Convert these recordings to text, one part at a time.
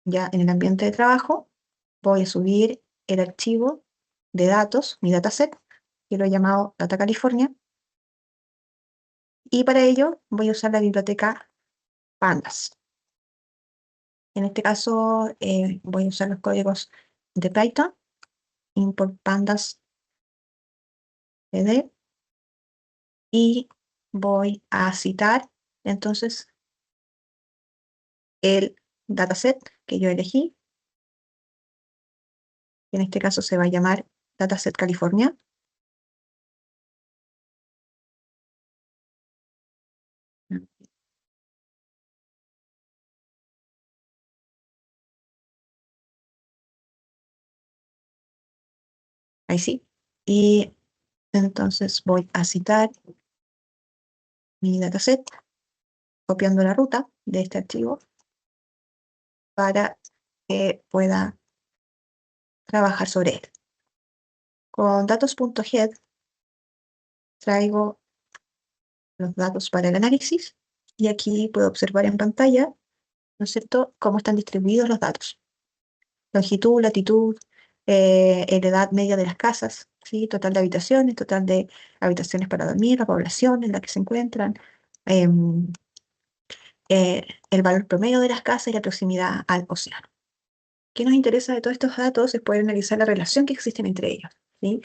ya en el ambiente de trabajo, voy a subir el archivo de datos, mi dataset, que lo he llamado Data California, y para ello voy a usar la biblioteca Pandas. En este caso voy a usar los códigos de Python, import pandas pd, y voy a citar entonces el dataset que yo elegí, que en este caso se va a llamar Dataset California. Ahí sí. Y entonces voy a citar mi dataset, copiando la ruta de este archivo para que pueda trabajar sobre él. Con datos.head traigo los datos para el análisis y aquí puedo observar en pantalla, ¿no es cierto?, cómo están distribuidos los datos. Longitud, latitud, la edad media de las casas, ¿sí? Total de habitaciones para dormir, la población en la que se encuentran, em, el valor promedio de las casas y la proximidad al océano. ¿Qué nos interesa de todos estos datos? Es poder analizar la relación que existe entre ellos, ¿sí?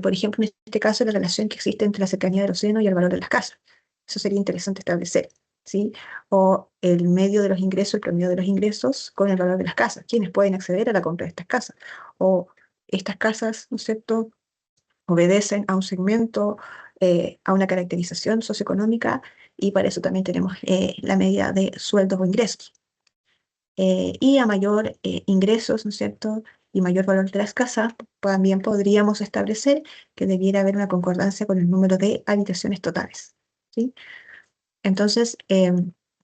Por ejemplo, en este caso, la relación que existe entre la cercanía del océano y el valor de las casas. Eso sería interesante establecer, ¿sí? O el medio de los ingresos, el promedio de los ingresos con el valor de las casas. ¿Quiénes pueden acceder a la compra de estas casas? O estas casas, ¿no es cierto?, obedecen a un segmento, a una caracterización socioeconómica, y para eso también tenemos la medida de sueldos o ingresos. Y a mayor ingresos, ¿no es cierto?, y mayor valor de las casas, también podríamos establecer que debiera haber una concordancia con el número de habitaciones totales, ¿sí? Entonces,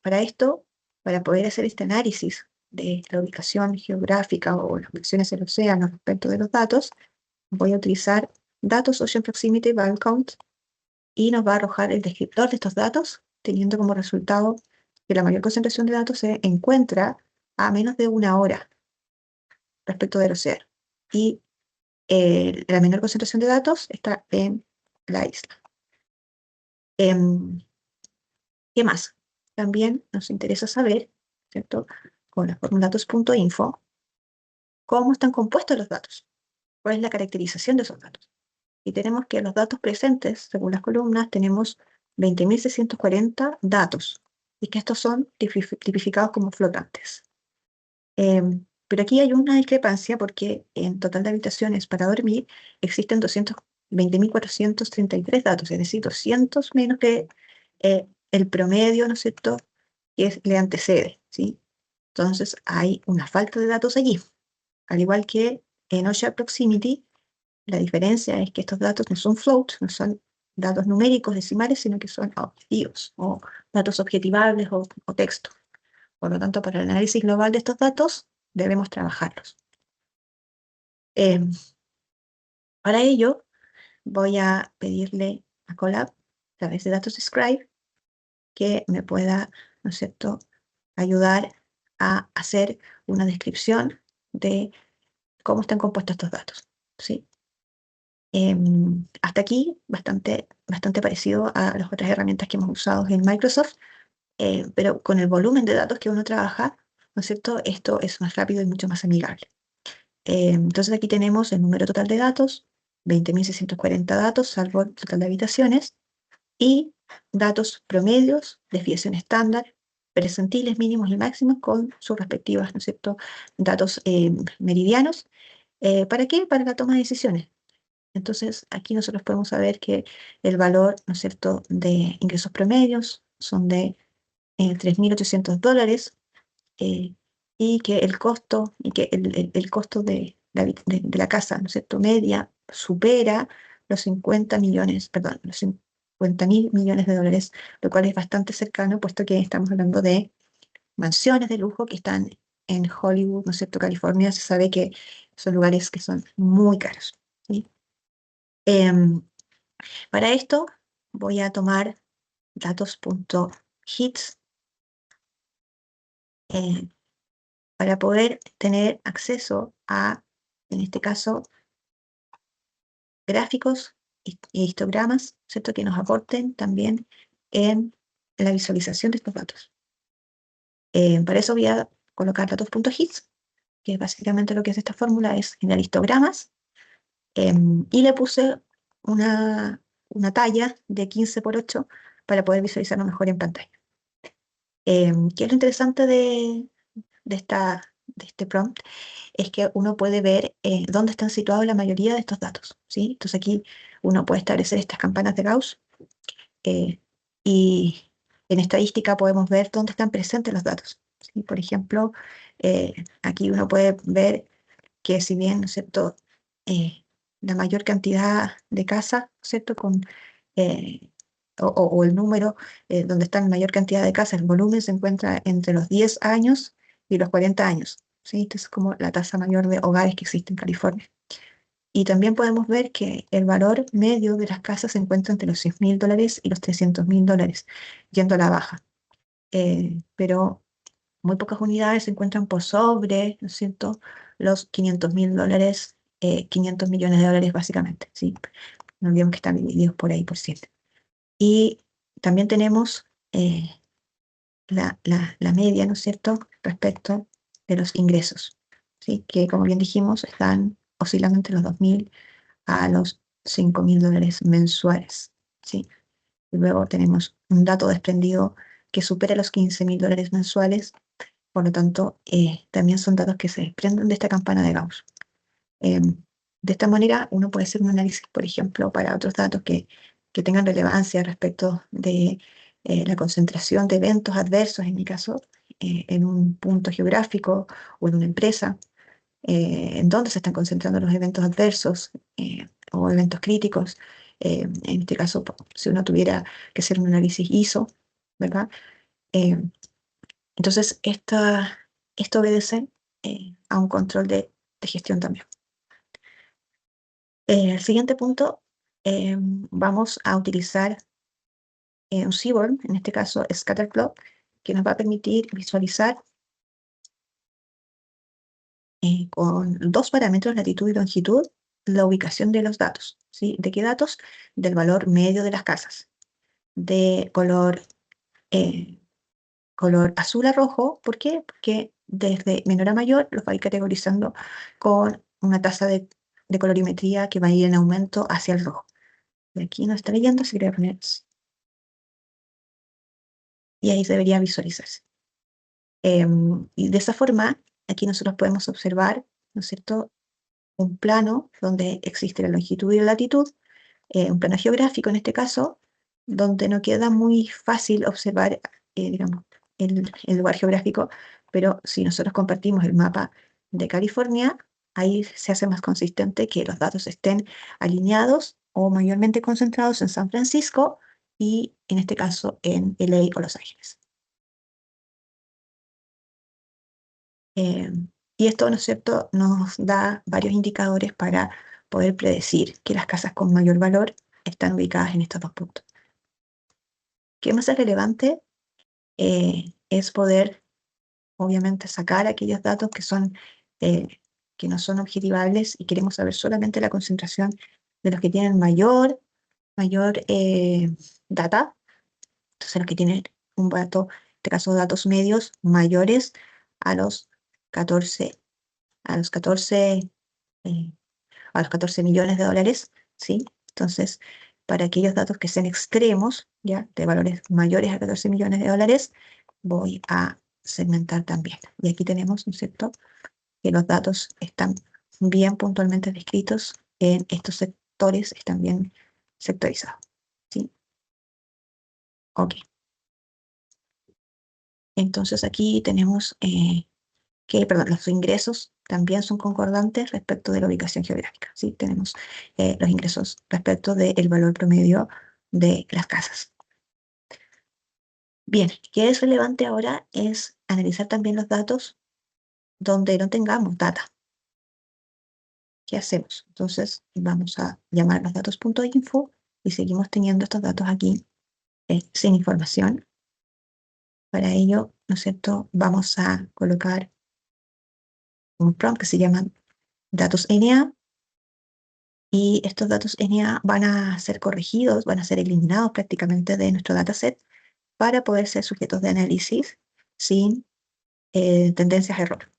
para esto, para poder hacer este análisis de la ubicación geográfica o las ubicaciones del océano respecto de los datos, voy a utilizar Datos Ocean Proximity Vowel Count, y nos va a arrojar el descriptor de estos datos, teniendo como resultado que la mayor concentración de datos se encuentra a menos de 1 hora respecto del océano. Y la menor concentración de datos está en la isla. ¿Qué más? También nos interesa saber, ¿cierto?, con la fórmula datos.info, cómo están compuestos los datos, cuál es la caracterización de esos datos. Y tenemos que los datos presentes, según las columnas, tenemos 20.640 datos, y que estos son tipificados como flotantes. Pero aquí hay una discrepancia porque en total de habitaciones para dormir existen 220.433 datos, es decir, 200 menos que el promedio, ¿no es cierto?, que le antecede, ¿sí? Entonces hay una falta de datos allí. Al igual que en Ocean Proximity, la diferencia es que estos datos no son float, no son datos numéricos decimales, sino que son objetivos o datos objetivables o texto. Por lo tanto, para el análisis global de estos datos, debemos trabajarlos. Eh, para ello, voy a pedirle a Colab, a través de Datos Scribe, que me pueda, ¿no es cierto?, ayudar a hacer una descripción de cómo están compuestos estos datos, ¿sí? Hasta aquí, bastante parecido a las otras herramientas que hemos usado en Microsoft, pero con el volumen de datos que uno trabaja, ¿no es cierto?, esto es más rápido y mucho más amigable. Entonces aquí tenemos el número total de datos, 20.640 datos, salvo el total de habitaciones, y datos promedios, desviación estándar, percentiles mínimos y máximos con sus respectivas, ¿no es cierto?, datos meridianos. ¿Para qué? Para la toma de decisiones. Entonces aquí nosotros podemos saber que el valor, ¿no es cierto?, de ingresos promedios son de $3.800, y que el costo, el costo de la casa, ¿no es cierto?, media supera los 50 millones, perdón, los 50.000 millones de dólares, lo cual es bastante cercano, puesto que estamos hablando de mansiones de lujo que están en Hollywood, ¿no es cierto?, California. Se sabe que son lugares que son muy caros, ¿sí? Para esto voy a tomar datos.hits, para poder tener acceso a, en este caso, gráficos y histogramas, ¿cierto? Que nos aporten también en la visualización de estos datos. Para eso voy a colocar datos.hits, que básicamente lo que es esta fórmula es generar histogramas, y le puse una talla de 15 por 8 para poder visualizarlo mejor en pantalla. ¿Qué es lo interesante de este prompt? Es que uno puede ver dónde están situados la mayoría de estos datos, ¿sí? Entonces aquí uno puede establecer estas campanas de Gauss, eh, y en estadística podemos ver dónde están presentes los datos, ¿sí? Por ejemplo, aquí uno puede ver que si bien, ¿no es cierto?, la mayor cantidad de casas, ¿no es cierto?, eh, o el número donde está la mayor cantidad de casas, el volumen se encuentra entre los 10 años y los 40 años, ¿sí? Esta es como la tasa mayor de hogares que existe en California. Y también podemos ver que el valor medio de las casas se encuentra entre los $100.000 y los $300.000, yendo a la baja. Pero muy pocas unidades se encuentran por sobre, ¿no es cierto?, los $500.000, 500 millones de dólares básicamente, ¿sí? No olvidemos que están divididos por ahí por 7. Y también tenemos la media, ¿no es cierto?, respecto de los ingresos, ¿sí? Que como bien dijimos, están oscilando entre los 2.000 a los $5.000 mensuales, ¿sí? Y luego tenemos un dato desprendido que supera los $15.000 mensuales. Por lo tanto, también son datos que se desprenden de esta campana de Gauss. De esta manera, uno puede hacer un análisis, por ejemplo, para otros datos que tengan relevancia respecto de la concentración de eventos adversos, en mi caso, en un punto geográfico o en una empresa, en dónde se están concentrando los eventos adversos o eventos críticos. En este caso, si uno tuviera que hacer un análisis ISO, ¿verdad? Eh, entonces, esto obedece a un control de gestión también. El siguiente punto, vamos a utilizar un Seaborn, en este caso Scatterplot, que nos va a permitir visualizar con 2 parámetros, latitud y longitud, la ubicación de los datos, ¿sí? ¿De qué datos? Del valor medio de las casas, de eh, color azul a rojo. ¿Por qué? Porque desde menor a mayor los va a ir categorizando con una tasa de colorimetría que va a ir en aumento hacia el rojo. Y aquí no está leyendo, se quería poner y ahí debería visualizarse. Y de esa forma, aquí nosotros podemos observar, ¿no es cierto?, un plano donde existe la longitud y la latitud, un plano geográfico en este caso, donde no queda muy fácil observar, digamos, el lugar geográfico, pero si nosotros compartimos el mapa de California, ahí se hace más consistente que los datos estén alineados o mayormente concentrados en San Francisco y en este caso en LA o Los Ángeles. Eh, y esto, ¿no es cierto?, nos da varios indicadores para poder predecir que las casas con mayor valor están ubicadas en estos 2 puntos. ¿Qué más es relevante? Es poder, obviamente, sacar aquellos datos eh, que no son objetivables y queremos saber solamente la concentración de los que tienen mayor data. Entonces, los que tienen un dato, en este caso datos medios, mayores a los 14, a los 14, eh, a los 14 millones de dólares, ¿sí? Entonces, para aquellos datos que sean extremos, ya, de valores mayores a 14 millones de dólares, voy a segmentar también. Y aquí tenemos, ¿no es cierto?, que los datos están bien puntualmente descritos en estos sectores, están bien sectorizados, ¿sí? Ok. Entonces aquí tenemos perdón, los ingresos también son concordantes respecto de la ubicación geográfica, ¿sí? Tenemos los ingresos respecto del valor promedio de las casas. Bien, ¿qué es relevante ahora? Es analizar también los datos donde no tengamos data. ¿Qué hacemos? Entonces vamos a llamar los datos.info y seguimos teniendo estos datos aquí sin información. Para ello, ¿no es cierto?, vamos a colocar un prompt que se llaman datos NA, y estos datos NA van a ser corregidos, van a ser eliminados prácticamente de nuestro dataset para poder ser sujetos de análisis sin tendencias a error.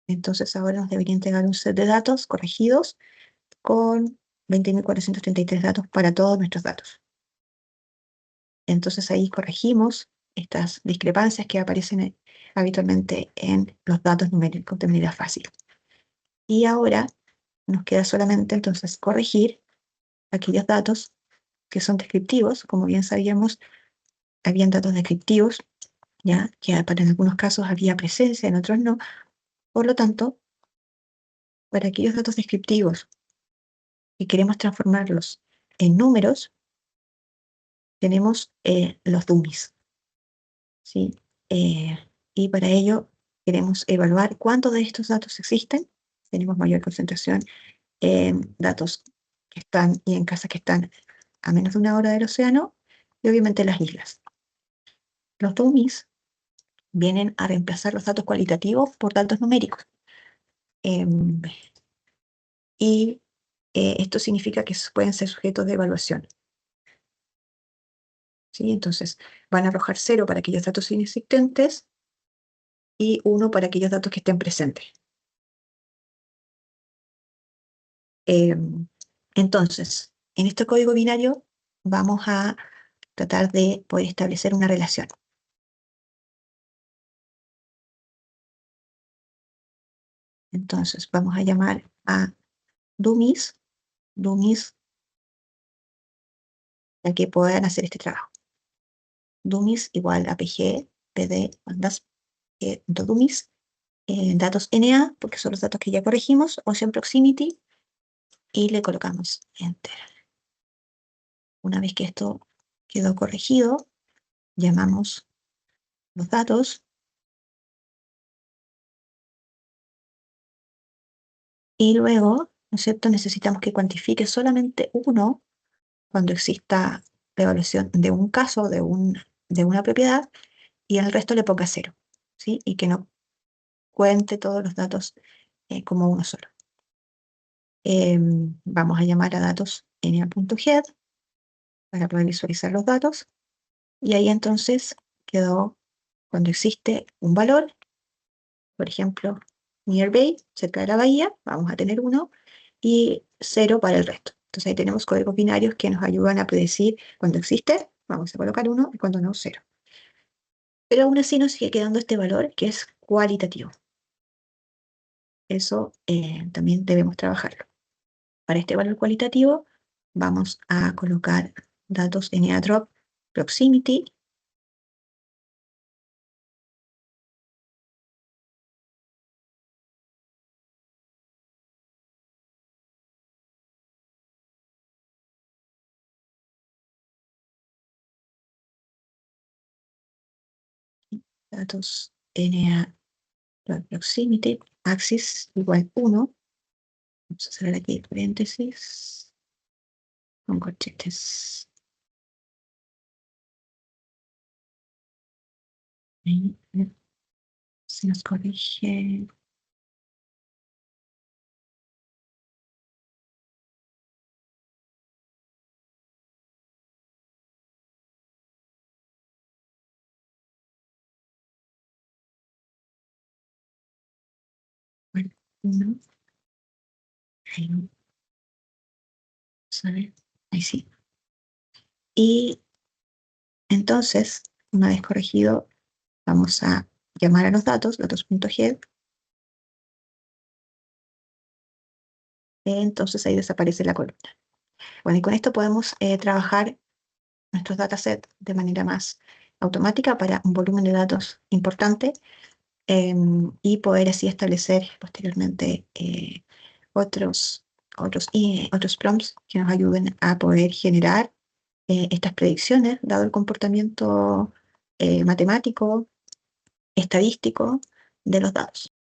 Entonces ahora nos debería entregar un set de datos corregidos con 20.433 datos para todos nuestros datos. Entonces ahí corregimos estas discrepancias que aparecen habitualmente en los datos numéricos de manera fácil. Y ahora nos queda solamente entonces corregir aquellos datos que son descriptivos. Como bien sabíamos, habían datos descriptivos, ya que para en algunos casos había presencia, en otros no. Por lo tanto, para aquellos datos descriptivos y queremos transformarlos en números, tenemos los dummies, ¿sí? Y para ello queremos evaluar cuántos de estos datos existen. Tenemos mayor concentración en datos que están y en casas que están a menos de 1 hora del océano, y obviamente las islas. Los dummies vienen a reemplazar los datos cualitativos por datos numéricos. Y esto significa que pueden ser sujetos de evaluación, ¿sí? Entonces, van a arrojar 0 para aquellos datos inexistentes y 1 para aquellos datos que estén presentes. Entonces, en este código binario vamos a tratar de poder establecer una relación. Entonces, vamos a llamar a dummies para que puedan hacer este trabajo. Dummies igual a pg, pd, dummies, datos NA, porque son los datos que ya corregimos, Ocean Proximity, y le colocamos Enter. Una vez que esto quedó corregido, llamamos los datos y luego, ¿no es cierto?, necesitamos que cuantifique solamente uno cuando exista la evaluación de un caso, de una propiedad, y el resto le ponga 0, ¿sí? Y que no cuente todos los datos como uno solo. Vamos a llamar a datos na.head para poder visualizar los datos, y ahí entonces quedó, cuando existe un valor, por ejemplo, nearby, cerca de la bahía, vamos a tener 1, y 0 para el resto. Entonces ahí tenemos códigos binarios que nos ayudan a predecir cuando existe, vamos a colocar 1, y cuando no, 0. Pero aún así nos sigue quedando este valor que es cualitativo. Eso también debemos trabajarlo. Para este valor cualitativo vamos a colocar datos NADrop Proximity, datos NADrop Proximity, axis igual 1. Vamos a cerrar aquí paréntesis con corchetes. Ahí, se nos corrige. Bueno, 1. Ahí no. ¿Sabe? Ahí sí. Y entonces, una vez corregido, vamos a llamar a los datos.head. Entonces ahí desaparece la columna. Bueno, y con esto podemos trabajar nuestros datasets de manera más automática para un volumen de datos importante, y poder así establecer posteriormente otros prompts que nos ayuden a poder generar estas predicciones, dado el comportamiento matemático, estadístico de los datos.